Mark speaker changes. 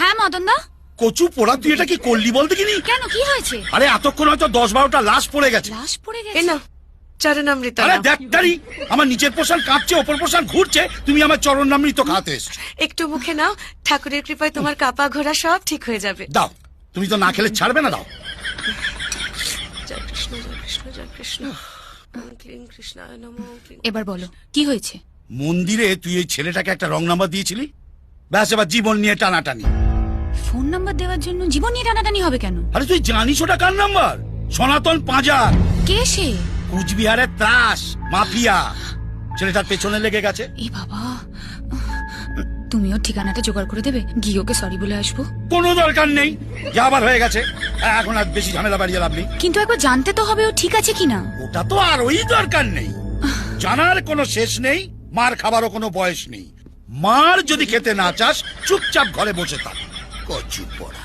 Speaker 1: হ্যাঁ মদন দা।
Speaker 2: কচু পোড়া, তুই এটা কি করলি বলতে কিনি?
Speaker 1: কেন, কি হয়েছে?
Speaker 2: আরে এতক্ষণ হয়তো 10-12টা লাশ পড়ে গেছে।
Speaker 1: লাশ পড়ে
Speaker 3: এ
Speaker 1: গেছে?
Speaker 3: না চরণামৃত
Speaker 2: আরে
Speaker 3: নাও।
Speaker 2: দেখ দাঁড়ি, আমার নিচের পোষণ কাঁপছে, ওপর পোষণ ঘুরছে, তুমি আমার চরণামৃত খাতে এসছো।
Speaker 3: একটু মুখে নাও, ঠাকুরের কৃপায় তোমার কাপা ঘোরা সব ঠিক হয়ে যাবে।
Speaker 2: দাও, তুমি তো না খেলে ছাড়বে না, দাও।
Speaker 3: জয় কৃষ্ণ জয় কৃষ্ণ জয় কৃষ্ণ। ওম ক্লিং কৃষ্ণায় নমঃ, ওম ক্লিং।
Speaker 1: এবার বলো কি হয়েছে?
Speaker 2: মন্দিরে তুই এই ছেলেটাকে একটা রং নাম্বার দিয়েছিলি, ব্যাস এবার জীবন নিয়ে টানাটানি।
Speaker 1: ফোন নাম্বার দেওয়ার জন্য জীবন নিয়ে টানাটানি হবে কেন?
Speaker 2: আরে তুই জানিস ওটা কার নাম্বার? সনাতন পাঁজার,
Speaker 1: কে সে?
Speaker 2: কুচবিহারের ত্রাস মাফিয়া। ছেলেটার পেছনে লেগে গেছে।
Speaker 1: এ বাবা, তুমিও ঠিকানাটা জোগাড় করে দেবে, গিয়ে ওকে সরি বলে আসবো।
Speaker 2: কোনো দরকার নেই, যা আবার হয়ে গেছে, এখন আর বেশি ঝামেলা বাড়িয়ে লাভ নেই।
Speaker 1: কিন্তু একবার জানতে তো হবে ও ঠিক আছে কিনা।
Speaker 2: ওটা তো আর ওই দরকার নেই, জানার কোনো শেষ নেই, মার খাবারও কোনো বয়স নেই। মার যদি খেতে না চাস চুপচাপ ঘরে বসে থাক। কচু পোড়া।